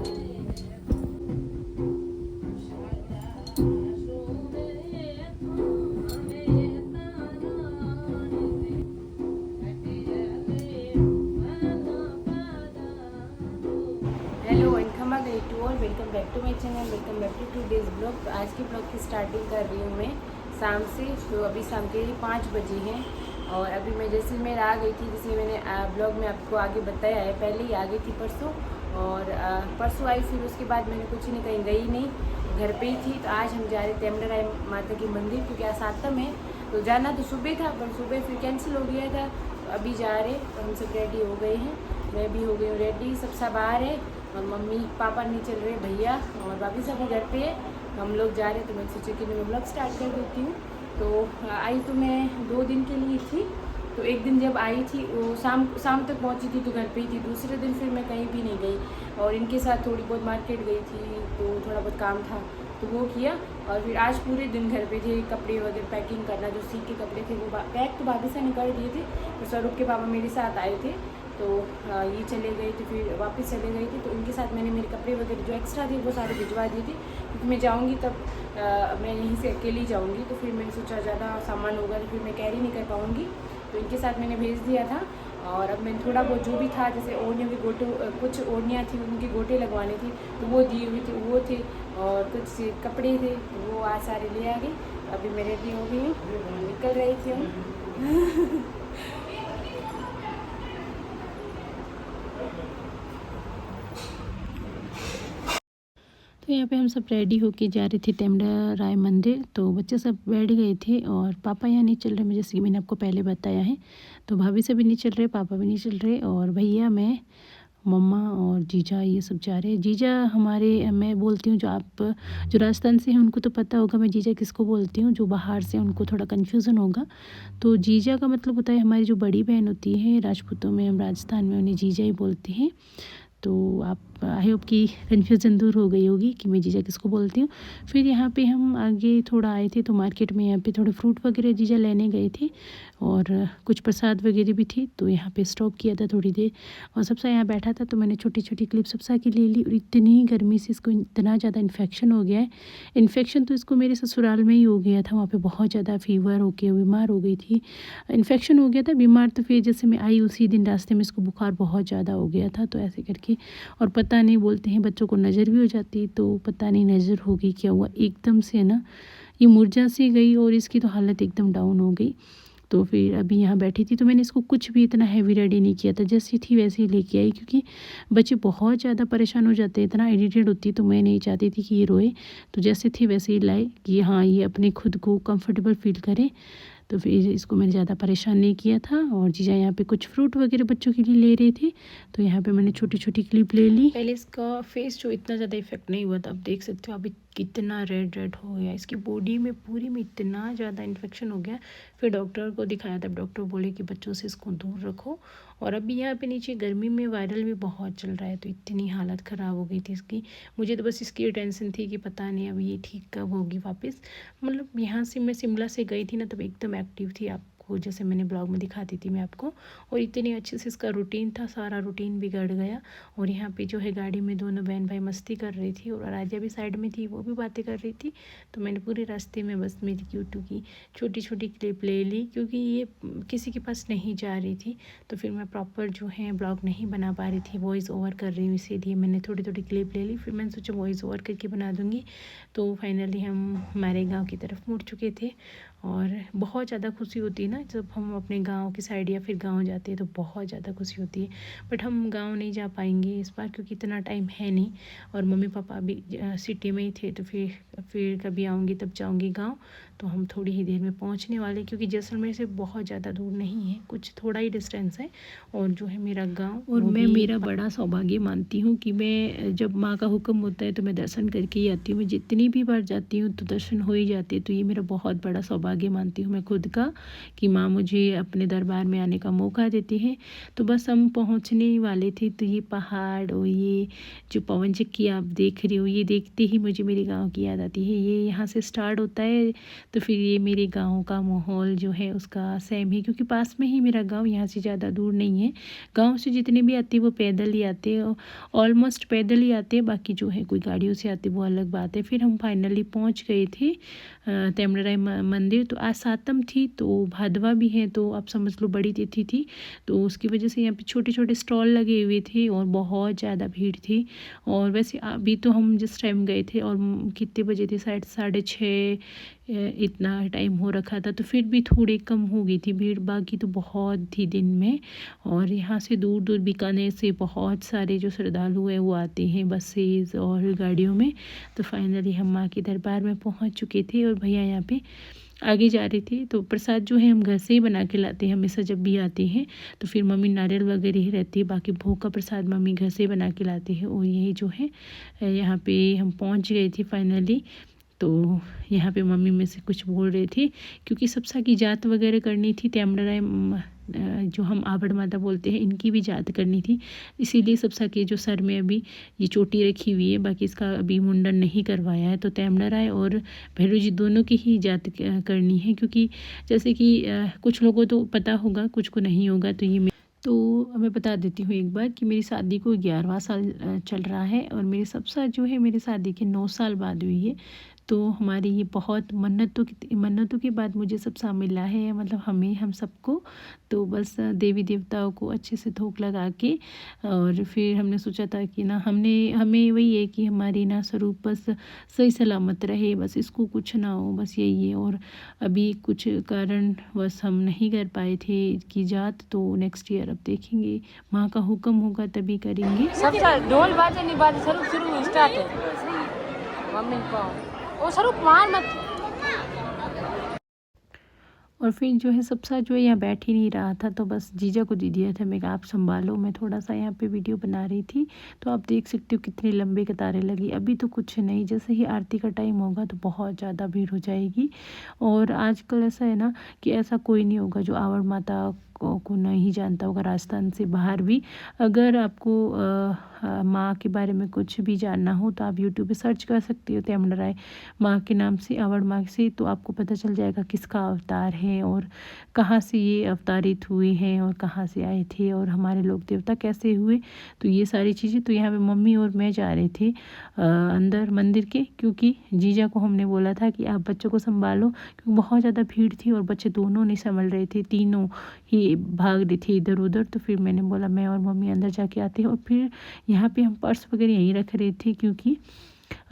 Hello welcome to all, welcome back to my channel, welcome back to today's blog. तो आज के blog की starting कर रही हूँ मैं शाम से। तो अभी शाम के 5 बजे हैं और अभी मैं जैसलमेर आ गई थी, जैसे मैंने ब्लॉग में आपको आगे बताया है। पहले ही आ गई थी परसों, और परसों आई, फिर उसके बाद मैंने कुछ नहीं, कहीं गई नहीं, घर पे ही थी। तो आज हम जा रहे थे तेमड़ा राय माता के मंदिर, क्योंकि आज सातम है। तो जाना तो सुबह था, पर सुबह फिर कैंसिल हो गया था। तो अभी जा रहे, तो हम सब रेडी हो गए हैं, मैं भी हो गई हूँ रेडी, सब बाहर है और मम्मी पापा नहीं चल रहे, भैया और भाभी सब घर पे है। हम लोग जा रहे हैं, तो मैं सोचा कि मैं ब्लॉग स्टार्ट कर देती हूँ। तो आई तो मैं 2 दिन के लिए थी। तो एक दिन जब आई थी वो शाम तक पहुँची थी, तो घर पे ही थी। दूसरे दिन फिर मैं कहीं भी नहीं गई और इनके साथ थोड़ी बहुत मार्केट गई थी, तो थोड़ा बहुत काम था तो वो किया। और फिर आज पूरे दिन घर पे थे, कपड़े वगैरह पैकिंग करना, जो सीख के कपड़े थे वो पैक तो भाभी से ने कर दिए थे। तो स्वरूप के पापा मेरे साथ आए थे, तो ये चले गए थे, फिर वापस चले गए थे। तो उनके साथ मैंने मेरे कपड़े वगैरह जो एक्स्ट्रा थे वो सारे भिजवा दिए थे, क्योंकि मैं जाऊँगी तब मैं यहीं से अकेली जाऊँगी। तो फिर मैंने सोचा ज़्यादा सामान होगा तो फिर मैं कैरी नहीं कर पाऊँगी, तो इनके साथ मैंने भेज दिया था। और अब मैंने थोड़ा बहुत जो भी था, जैसे ओढ़नियों के गोटे, कुछ ओढ़नियाँ थी उनके गोटे लगवाने थी, तो वो दी हुई थी, वो थे। और कुछ कपड़े थे, वो आज सारे ले आ गई। अभी मैं रेडी हो गई हूँ, निकल रही थी हम। तो यहाँ पे हम सब रेडी होके जा रहे थे तेमड़ा राय मंदिर। तो बच्चे सब बैठ गए थे और पापा यहाँ नहीं चल रहे, मुझे, जैसे कि मैंने आपको पहले बताया है। तो भाभी से भी नहीं चल रहे, पापा भी नहीं चल रहे, और भैया, मैं, मम्मा और जीजा ये सब जा रहे हैं। जीजा हमारे, मैं बोलती हूँ जो राजस्थान से हैं उनको तो पता होगा मैं जीजा किसको बोलती हूँ, जो बाहर से उनको थोड़ा कन्फ्यूज़न होगा। तो जीजा का मतलब होता है हमारी जो बड़ी बहन होती है, राजपूतों में, हम राजस्थान में उन्हें जीजा ही बोलते हैं। तो आप, आई होप कि कन्फ्यूज़न दूर हो गई होगी कि मैं जीजा किसको बोलती हूँ। फिर यहाँ पे हम आगे थोड़ा आए थे, तो मार्केट में यहाँ पे थोड़े फ्रूट वगैरह जीजा लेने गए थे, और कुछ प्रसाद वगैरह भी थी। तो यहाँ पे स्टॉप किया था थोड़ी देर, और सबसा यहाँ बैठा था, तो मैंने छोटी छोटी क्लिप सबसा की ले ली। और इतनी गर्मी से इसको इतना ज़्यादा इन्फेक्शन हो गया है। इन्फेक्शन तो इसको मेरे ससुराल में ही हो गया था, वहाँ पे बहुत ज़्यादा फीवर हो के बीमार हो गई थी। इन्फेक्शन हो गया था, बीमार तो फिर जैसे मैं आई उसी दिन रास्ते में इसको बुखार बहुत ज़्यादा हो गया था। तो ऐसे करके, और पता नहीं, बोलते हैं बच्चों को नज़र भी हो जाती, तो पता नहीं नज़र हो गई क्या हुआ, एकदम से ना ये मुरझा सी गई और इसकी तो हालत एकदम डाउन हो गई। तो फिर अभी यहाँ बैठी थी, तो मैंने इसको कुछ भी इतना हैवी रेडी नहीं किया था, जैसी थी वैसे ही लेके आई, क्योंकि बच्चे बहुत ज़्यादा परेशान हो जाते हैं, इतना इरिटेट होती, तो मैं नहीं चाहती थी कि ये रोए। तो जैसे थी वैसे ही लाए कि हाँ ये अपने खुद को कंफर्टेबल फील करे। तो फिर इसको मैंने ज़्यादा परेशान नहीं किया था। और जीजा यहाँ पे कुछ फ्रूट वगैरह बच्चों के लिए ले रहे थे, तो यहाँ पे मैंने छोटी छोटी क्लिप ले ली। पहले इसका फेस जो इतना ज़्यादा इफेक्ट नहीं हुआ था, अब देख सकते हो अभी कितना रेड रेड हो गया, इसकी बॉडी में पूरी में इतना ज़्यादा इन्फेक्शन हो गया। फिर डॉक्टर को दिखाया, तब डॉक्टर बोले कि बच्चों से इसको दूर रखो। और अभी यहाँ पे नीचे गर्मी में वायरल भी बहुत चल रहा है, तो इतनी हालत ख़राब हो गई थी इसकी। मुझे तो बस इसकी टेंशन थी कि पता नहीं अब ये ठीक कब होगी वापस। मतलब यहाँ से मैं शिमला से गई थी ना, तब एकदम एक्टिव थी, आपको जैसे मैंने ब्लॉग में दिखाती थी मैं आपको। और इतनी अच्छे से इसका रूटीन था, सारा रूटीन बिगड़ गया। और यहाँ पे जो है गाड़ी में दोनों बहन भाई मस्ती कर रही थी, और राजा भी साइड में थी, वो भी बातें कर रही थी। तो मैंने पूरे रास्ते में बस मेरी क्यूटू की छोटी छोटी क्लिप ले ली, क्योंकि ये किसी के पास नहीं जा रही थी। तो फिर मैं प्रॉपर जो है ब्लॉग नहीं बना पा रही थी, वॉइस ओवर कर रही हूँ, इसीलिए मैंने थोड़ी थोड़ी क्लिप ले ली। फिर मैंने सोचा वॉइस ओवर करके बना दूँगी। तो फाइनली हम हमारे गाँव की तरफ मुड़ चुके थे, और बहुत ज़्यादा खुशी होती है ना जब हम अपने गांव की साइड या फिर गांव जाते हैं, तो बहुत ज़्यादा खुशी होती है। बट हम गांव नहीं जा पाएंगे इस बार, क्योंकि इतना टाइम है नहीं, और मम्मी पापा भी सिटी में ही थे। तो फिर कभी आऊँगी तब जाऊँगी गांव। तो हम थोड़ी ही देर में पहुंचने वाले, क्योंकि जैसलमेर से बहुत ज़्यादा दूर नहीं है, कुछ थोड़ा ही डिस्टेंस है। और जो है मेरा गाँव, और मैं मेरा बड़ा सौभाग्य मानती हूँ कि मैं, जब माँ का हुक्म होता है तो मैं दर्शन करके ही आती हूँ। मैं जितनी भी बार जाती हूँ तो दर्शन हो ही जाते हैं, तो ये मेरा बहुत बड़ा सौभाग्य सौभाग्य मानती हूँ मैं खुद का कि माँ मुझे अपने दरबार में आने का मौका देती है। तो बस हम पहुँचने वाले थे, तो ये पहाड़ और ये जो पवन चक्की आप देख रहे हो, ये देखते ही मुझे मेरे गाँव की याद आती है। ये यहाँ से स्टार्ट होता है, तो फिर ये मेरे गाँव का माहौल जो है उसका सेम है, क्योंकि पास में ही मेरा गाँव, यहाँ से ज़्यादा दूर नहीं है। गाँव से जितने भी आते हैं वो पैदल ही आते हैं, ऑलमोस्ट पैदल ही आते हैं, बाकी जो है कोई गाड़ियों से आते वो अलग बात है। फिर हम फाइनली पहुँच गए थे तेमड़राय मंदिर। तो आज सातम थी, तो भादवा भी है, तो आप समझ लो बड़ी तिथि थी, तो उसकी वजह से यहाँ पे छोटे छोटे स्टॉल लगे हुए थे और बहुत ज़्यादा भीड़ थी। और वैसे अभी तो हम जिस टाइम गए थे और कितने बजे थे, शायद 6:30 इतना टाइम हो रखा था, तो फिर भी थोड़ी कम हो गई थी भीड़, बाकी तो बहुत थी दिन में। और यहाँ से दूर दूर बीकानेर से बहुत सारे जो श्रद्धालु हैं वो आते हैं बसेस और गाड़ियों में। तो फाइनली हम माँ के दरबार में पहुँच चुके थे और भैया यहाँ पे आगे जा रहे थे। तो प्रसाद जो है हम घर से ही बना के लाते हैं हमेशा जब भी आते हैं, तो फिर मम्मी नारियल वगैरह ही रहती है, बाकी भोग का प्रसाद मम्मी घर से ही बना के लाते हैं। और यही जो है यहाँ पे हम पहुँच गए थे फाइनली। तो यहाँ पे मम्मी में से कुछ बोल रहे थे, क्योंकि सबसा की जात वगैरह करनी थी, तेमड़राय जो हम आवड़ माता बोलते हैं इनकी भी जात करनी थी, इसीलिए सबसा के जो सर में अभी ये चोटी रखी हुई है, बाकी इसका अभी मुंडन नहीं करवाया है। तो तेमड़राय और भैरव जी दोनों की ही जात करनी है, क्योंकि जैसे कि कुछ लोगों को तो पता होगा, कुछ को नहीं होगा। तो मैं बता देती हूँ एक बार कि मेरी शादी को 11वां साल चल रहा है, और मेरे सबसा जो है मेरी शादी के 9 साल बाद हुई है। तो हमारी ये बहुत मन्नतों के बाद मुझे सब सा मिला है, मतलब हम सबको। तो बस देवी देवताओं को अच्छे से धूप लगा के, और फिर हमने सोचा था कि ना हमें वही है कि हमारी ना स्वरूप बस सही सलामत रहे, बस इसको कुछ ना हो, बस यही है। और अभी कुछ कारण बस हम नहीं कर पाए थे की जात, तो नेक्स्ट ईयर अब देखेंगे, माँ का हुक्म होगा तभी करेंगे। सब ढोल बाजे नहीं बाजे, स्वरूप शुरू स्टार्ट है। मम्मी को ओ स्वरूप मार मत। और फिर जो है सबसा जो है यहाँ बैठ ही नहीं रहा था, तो बस जीजा को दे दिया था, मैं कहा आप संभालो, मैं थोड़ा सा यहाँ पे वीडियो बना रही थी। तो आप देख सकते हो कितनी लंबी कतारें लगी। अभी तो कुछ नहीं, जैसे ही आरती का टाइम होगा तो बहुत ज़्यादा भीड़ हो जाएगी। और आजकल ऐसा है ना कि ऐसा कोई नहीं होगा जो आवड़ माता को नहीं जानता होगा, राजस्थान से बाहर भी। अगर आपको माँ के बारे में कुछ भी जानना हो तो आप यूट्यूब पे सर्च कर सकते हो तेमड़राय माँ के नाम से, आवड़ माँ से, तो आपको पता चल जाएगा किसका अवतार है और कहाँ से ये अवतारित हुए हैं और कहाँ से आए थे और हमारे लोक देवता कैसे हुए। तो ये सारी चीज़ें, तो यहाँ पे मम्मी और मैं जा रहे थे अंदर मंदिर के, क्योंकि जीजा को हमने बोला था कि आप बच्चों को संभालो, क्योंकि बहुत ज़्यादा भीड़ थी और बच्चे दोनों नहीं संभल रहे थे, तीनों ही भाग रही थी इधर उधर। तो फिर मैंने बोला मैं और मम्मी अंदर जाके आते हैं। और फिर यहाँ पे हम पर्स वगैरह यहीं रख रहे थे, क्योंकि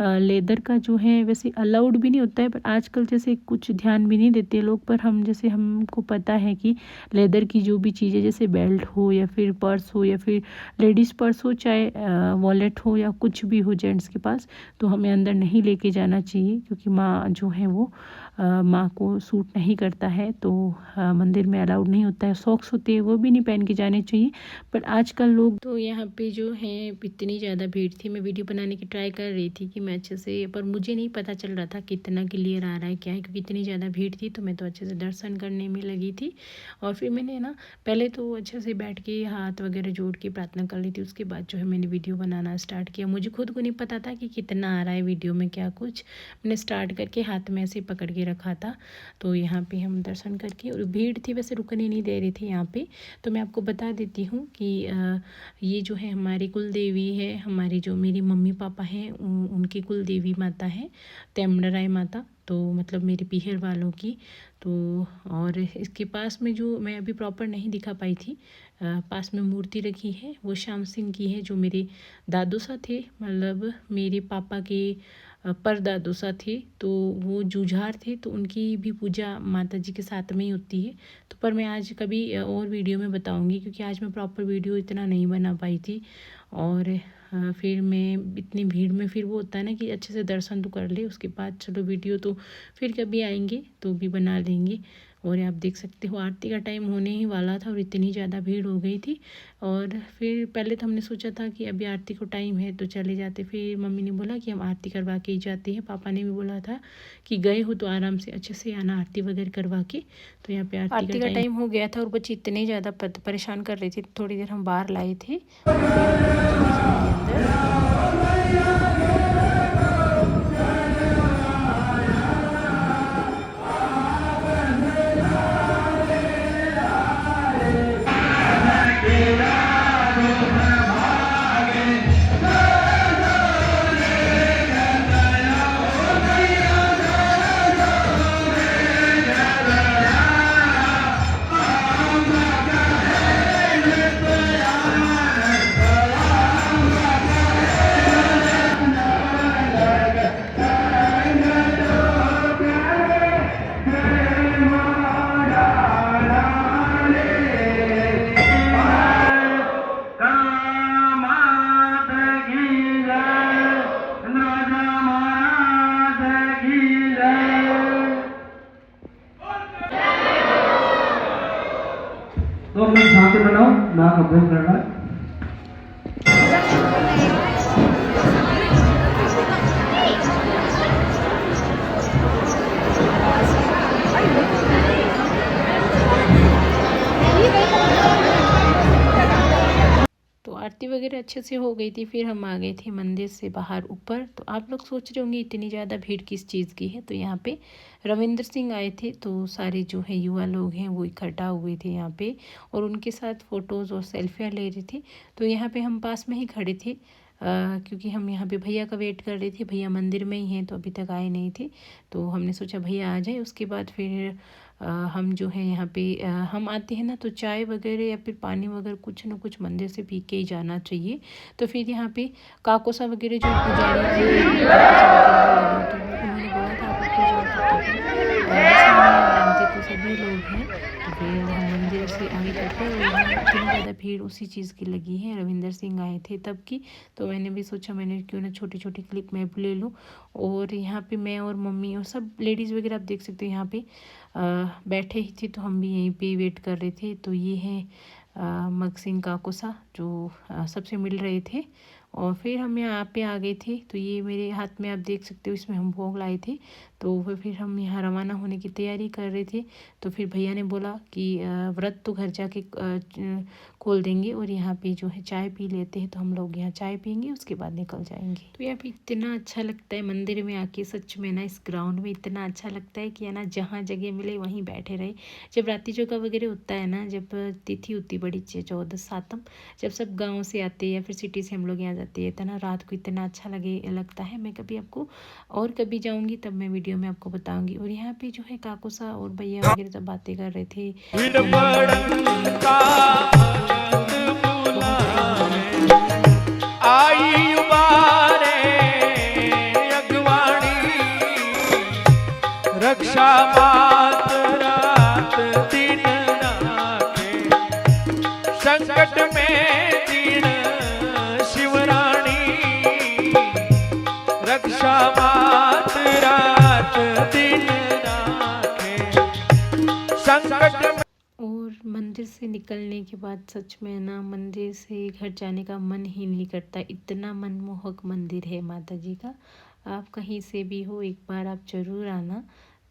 लेदर का जो है वैसे अलाउड भी नहीं होता है, पर आजकल जैसे कुछ ध्यान भी नहीं देते लोग, पर हमको पता है कि लेदर की जो भी चीज़ें, जैसे बेल्ट हो या फिर पर्स हो या फिर लेडीज़ पर्स हो, चाहे वॉलेट हो या कुछ भी हो जेंट्स के पास, तो हमें अंदर नहीं लेके जाना चाहिए, क्योंकि माँ जो है वो माँ को सूट नहीं करता है, तो मंदिर में अलाउड नहीं होता है। सॉक्स होते हैं वो भी नहीं पहन के जाने चाहिए। पर आजकल लोग, तो यहाँ पे जो है इतनी ज़्यादा भीड़ थी, मैं वीडियो बनाने की ट्राई कर रही थी कि मैं अच्छे से, पर मुझे नहीं पता चल रहा था कितना क्लियर आ रहा है क्या है, क्योंकि इतनी ज़्यादा भीड़ थी। तो मैं तो अच्छे से दर्शन करने में लगी थी। और फिर मैंने ना पहले तो अच्छे से बैठ के हाथ वगैरह जोड़ के प्रार्थना कर ली थी, उसके बाद जो है मैंने वीडियो बनाना स्टार्ट किया। मुझे खुद को नहीं पता था कि कितना आ रहा है वीडियो में क्या कुछ, मैंने स्टार्ट करके हाथ में ऐसे पकड़ के रखा था। तो यहाँ पे हम दर्शन करके, और भीड़ थी वैसे, रुकने नहीं दे रही थी यहाँ पे। तो मैं आपको बता देती हूँ कि ये जो है हमारी कुल देवी है, हमारी जो मेरी मम्मी पापा हैं उनकी कुल देवी माता है तेमड़राय माता, तो मतलब मेरे पीहर वालों की। तो और इसके पास में जो मैं अभी प्रॉपर नहीं दिखा पाई थी, पास में मूर्ति रखी है वो श्याम सिंह की है, जो मेरे दादू सा थे, मतलब मेरे पापा के परदादू सा थे, तो वो जूझार थे, तो उनकी भी पूजा माता जी के साथ में ही होती है। तो पर मैं आज कभी और वीडियो में बताऊंगी, क्योंकि आज मैं प्रॉपर वीडियो इतना नहीं बना पाई थी। और फिर मैं इतनी भीड़ में, फिर वो होता है ना कि अच्छे से दर्शन तो कर ले, उसके बाद चलो वीडियो तो फिर कभी आएंगे तो भी बना लेंगे। और आप देख सकते हो आरती का टाइम होने ही वाला था और इतनी ज़्यादा भीड़ हो गई थी। और फिर पहले तो हमने सोचा था कि अभी आरती को टाइम है तो चले जाते, फिर मम्मी ने बोला कि हम आरती करवा के ही जाते हैं। पापा ने भी बोला था कि गए हो तो आराम से अच्छे से आना आरती वगैरह करवा के। तो यहाँ पे आरती का टाइम हो गया था और बच्चे इतने ज़्यादा परेशान कर रहे थे, थोड़ी देर हम बाहर लाए थे तो अपनी शांति बनाओ, ना का भोग करना है। तो आरती वगैरह अच्छे से हो गई थी। फिर हम आ गए थे मंदिर से बाहर ऊपर। तो आप लोग सोच रहे होंगे इतनी ज़्यादा भीड़ किस चीज़ की है। तो यहाँ पे रविंद्र सिंह आए थे, तो सारे जो है युवा लोग हैं वो इकट्ठा हुए थे यहाँ पे और उनके साथ फ़ोटोज़ और सेल्फियाँ ले रहे थे। तो यहाँ पे हम पास में ही खड़े थे क्योंकि हम यहाँ पे भैया का वेट कर रहे थे। भैया मंदिर में ही हैं तो अभी तक आए नहीं थे, तो हमने सोचा भैया आ जाए, उसके बाद फिर हम जो है यहाँ पे हम आते हैं ना तो चाय वगैरह या फिर पानी वगैरह कुछ ना कुछ मंदिर से पी के ही जाना चाहिए। तो फिर यहाँ पे काकोसा वगैरह जो पुजारी थे तो उन्होंने बोला था आप ऊपर जाओ, जानते तो सभी लोग हैं। तो फिर हम मंदिर से आगे चलते और यहाँ इतनी ज़्यादा भीड़ उसी चीज़ की लगी है, रविंदर सिंह आए थे तब की। तो मैंने भी सोचा मैंने क्यों ना छोटी छोटी क्लिप मैं भी ले लूँ। और यहाँ पे मैं और मम्मी और सब लेडीज़ वगैरह आप देख सकते हो यहाँ पे बैठे ही थे, तो हम भी यहीं पे वेट कर रहे थे। तो ये है मगसिंग काकोसा जो सबसे मिल रहे थे। और फिर हम यहाँ पे आ गए थे। तो ये मेरे हाथ में आप देख सकते हो, इसमें हम भोग लाए थे। तो फिर हम यहाँ रवाना होने की तैयारी कर रहे थे। तो फिर भैया ने बोला कि व्रत तो घर जाके खोल देंगे और यहाँ पे जो है चाय पी लेते हैं। तो हम लोग यहाँ चाय पियेंगे, उसके बाद निकल जाएंगे। तो यहाँ पे इतना अच्छा लगता है मंदिर में आके, सच में ना इस ग्राउंड में इतना अच्छा लगता है कि है ना जहाँ जगह मिले वहीं बैठे रहे। जब रात्रि चौका वगैरह होता है ना, जब तिथि होती बड़ी 14 सातम, जब सब गाँव से आते हैं या फिर सिटी से हम लोग यहाँ जाते हैं, इतना रात को इतना अच्छा लगता है। मैं कभी आपको और कभी जाऊँगी तब मैं वीडियो में आपको बताऊँगी। और यहाँ पे जो है काकोसा और भैया वगैरह सब बातें कर रहे थे। आई उबारे अगवाणी रक्षा मात रात दिन राखे संकट में दीन शिवरानी रक्षा मात रात दिन राखे संकट में। और मंदिर से निकलने के बाद सच में ना मंदिर से घर जाने का मन ही नहीं करता, इतना मनमोहक मंदिर है माता जी का। आप कहीं से भी हो एक बार आप ज़रूर आना,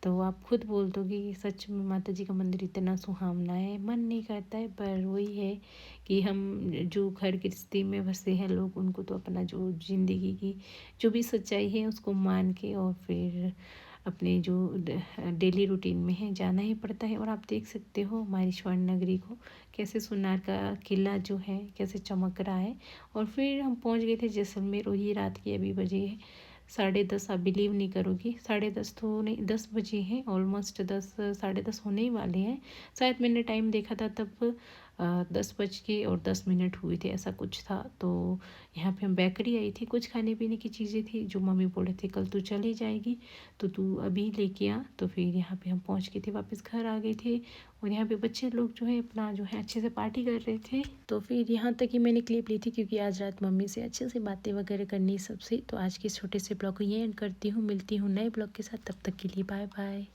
तो आप खुद बोल दोगे कि सच में माता जी का मंदिर इतना सुहावना है। मन नहीं करता है, पर वही है कि हम जो घर गृहस्थी में बसे हैं लोग, उनको तो अपना जो ज़िंदगी की जो भी सच्चाई है उसको मान के और फिर अपने जो डेली रूटीन में है जाना ही पड़ता है। और आप देख सकते हो हमारी स्वर्ण नगरी को कैसे सोनार का किला जो है कैसे चमक रहा है। और फिर हम पहुंच गए थे जैसलमेर और ये रात के अभी बजे है 10:30। आप बिलीव नहीं करोगी 10:30 तो नहीं 10 बजे हैं, ऑलमोस्ट 10 10:30 होने ही वाले हैं। शायद मैंने टाइम देखा था तब 10:10 हुए थे, ऐसा कुछ था। तो यहाँ पे हम बेकरी आई थी, कुछ खाने पीने की चीज़ें थी जो मम्मी बोल रहे थे कल तू चली जाएगी तो तू अभी लेके आ। तो फिर यहाँ पे हम पहुँच गए थे, वापस घर आ गए थे। और यहाँ पे बच्चे लोग जो है अपना जो है अच्छे से पार्टी कर रहे थे। तो फिर यहाँ तक ही मैंने क्लिप ली थी क्योंकि आज रात मम्मी से अच्छे से बातें वगैरह करनी सबसे। तो आज के छोटे से ब्लॉग को ये एंड करती हूँ, मिलती हूँ नए ब्लॉग के साथ, तब तक के लिए बाय बाय।